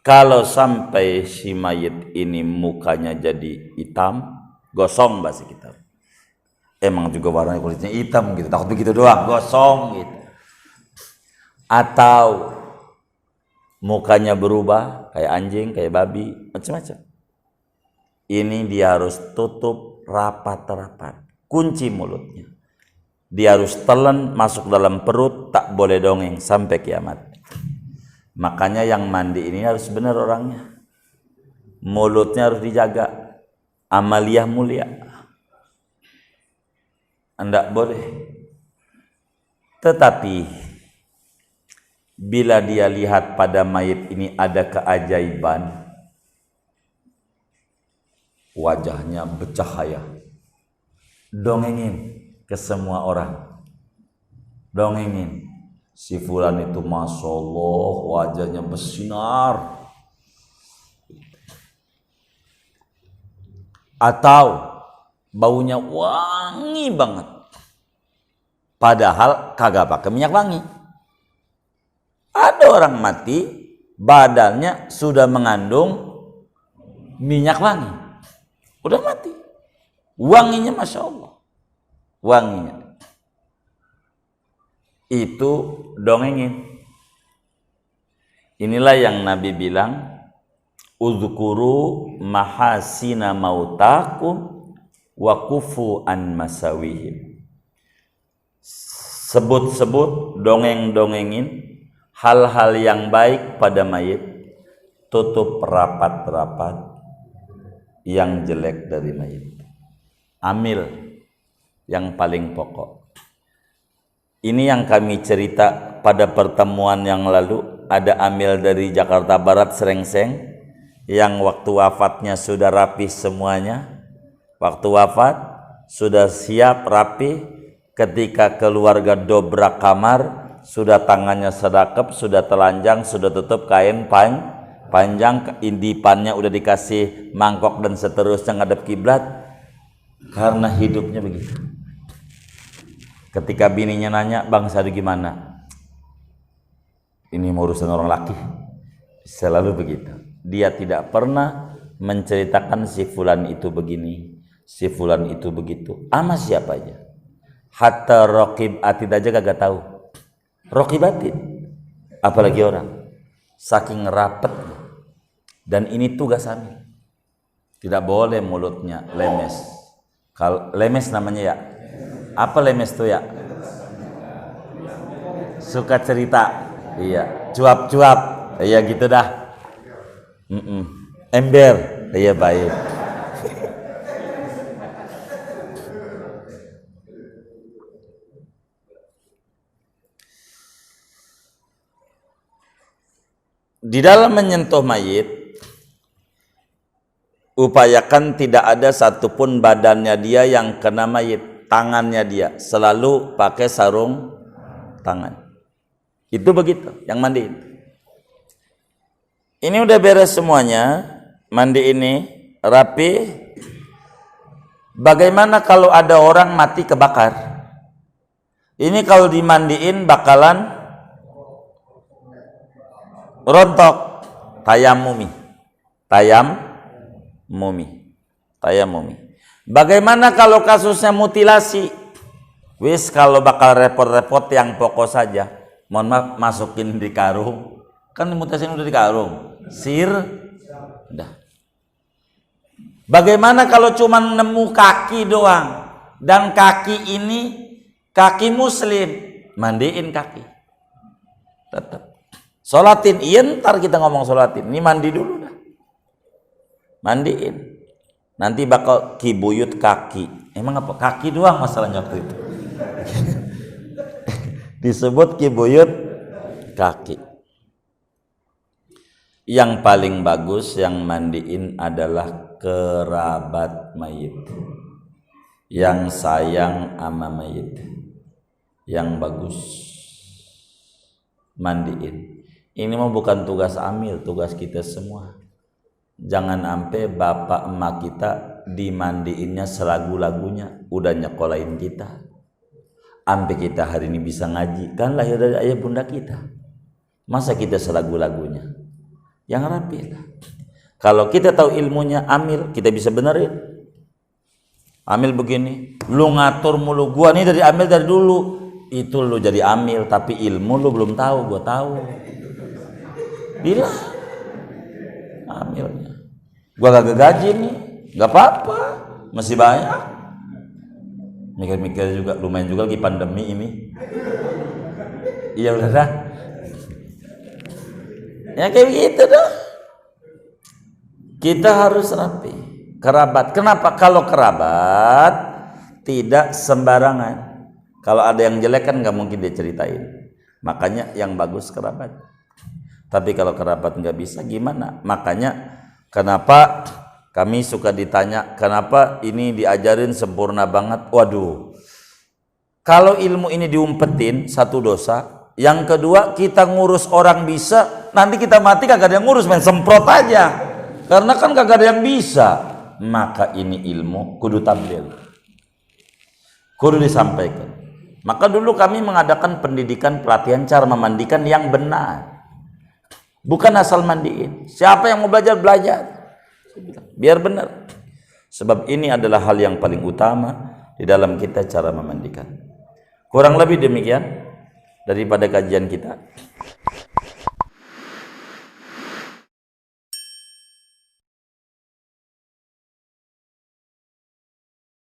Kalau sampai si mayit ini mukanya jadi hitam, gosong bahasa kita. Emang juga warna kulitnya hitam gitu, takut begitu doang, gosong gitu. Atau mukanya berubah kayak anjing, kayak babi, macam-macam. Ini dia harus tutup rapat-rapat, kunci mulutnya. Dia harus telan masuk dalam perut, tak boleh dongeng sampai kiamat. Makanya yang mandi ini harus benar orangnya. Mulutnya harus dijaga, amaliyah mulia. Tidak boleh. Tetapi bila dia lihat pada mayit ini ada keajaiban, wajahnya bercahaya, dongengin ke semua orang, dongengin si fulan itu masya Allah wajahnya bersinar. Atau baunya wangi banget, padahal kagak pakai minyak wangi. Ada orang mati, badannya sudah mengandung minyak wangi. Udah mati. Wanginya Masya Allah. Wanginya. Itu dongengin. Inilah yang Nabi bilang, uzkuru mahasina mautakum wa kufu an masawihim. Sebut-sebut, dongeng-dongengin hal-hal yang baik pada mayit, tutup rapat-rapat yang jelek dari mayit. Amil yang paling pokok. Ini yang kami cerita pada pertemuan yang lalu. Ada amil dari Jakarta Barat, Serengseng, yang waktu wafatnya sudah rapi semuanya. Waktu wafat sudah siap rapi, ketika keluarga dobrak kamar, sudah tangannya sedakep, sudah telanjang, sudah tutup kain panjang, indipannya udah dikasih mangkok dan seterusnya ngadep kiblat, karena hidupnya begitu. Ketika bininya nanya, bang Sadi gimana? Ini mau urusan orang laki. Selalu begitu. Dia tidak pernah menceritakan si fulan itu begini, si fulan itu begitu, sama siapa aja. Hatta raqib atid aja kagak tahu. Rokibatin, apalagi orang, saking rapet. Dan ini tugas kami, tidak boleh mulutnya lemes. Kalau lemes namanya ya, apa lemes tuh ya? Suka cerita, iya, cuap-cuap, iya gitu dah. Ember, iya baik. di dalam menyentuh mayit, upayakan tidak ada satupun badannya dia yang kena mayit, tangannya dia selalu pakai sarung tangan. Itu begitu yang mandiin. Ini udah beres semuanya, mandi ini rapi. Bagaimana kalau ada orang mati kebakar? Ini kalau dimandiin bakalan rontok, tayamumi. Bagaimana kalau kasusnya mutilasi? Wis kalau bakal repot-repot yang pokok saja. Mohon maaf, masukin di karung. Kan mutilasi udah di karung. Udah. Bagaimana kalau cuma nemu kaki doang? Dan kaki ini kaki muslim, mandiin kaki. Tetap. Sholatin, iya ntar kita ngomong sholatin. Ini mandi dulu dah. Mandiin. Nanti bakal kibuyut kaki. Emang apa? Kaki doang masalahnya waktu itu. Disebut kibuyut kaki. Yang paling bagus yang mandiin adalah kerabat mayit. Yang sayang sama mayit. Yang bagus mandiin. Ini mah bukan tugas Amil, tugas kita semua. Jangan sampai bapak emak kita dimandiinnya selagu-lagunya, udah nyekolahin kita. Sampai kita hari ini bisa ngaji, kan lahir dari ayah bunda kita. Masa kita selagu-lagunya? Yang rapi lah. Kalau kita tahu ilmunya Amil, kita bisa benerin. Amil begini, lu ngatur mulu, gua nih dari Amil dari dulu. Itu lu jadi Amil, tapi ilmu lu belum tahu, gua tahu. Bila Amilnya, gua kagak gaji nih, nggak apa-apa, masih banyak. Mikir-mikir juga, lumayan juga lagi pandemi ini. Iya udah dah. Ya kayak gitu dah. Kita harus rapi. Kerabat. Kenapa? Kalau kerabat tidak sembarangan. Kalau ada yang jelek kan nggak mungkin dia ceritain. Makanya yang bagus kerabat. Tapi kalau kerabat nggak bisa gimana? Makanya kenapa kami suka ditanya, kenapa ini diajarin sempurna banget? Waduh, kalau ilmu ini diumpetin satu dosa, yang kedua kita ngurus orang bisa, nanti kita mati kagak ada yang ngurus, main semprot aja, karena kan kagak ada yang bisa. Maka ini ilmu kudu tampil, kudu disampaikan. Maka dulu kami mengadakan pendidikan pelatihan cara memandikan yang benar, bukan asal mandiin. Siapa yang mau belajar, belajar. Biar benar. Sebab ini adalah hal yang paling utama di dalam kita cara memandikan. Kurang lebih demikian daripada kajian kita.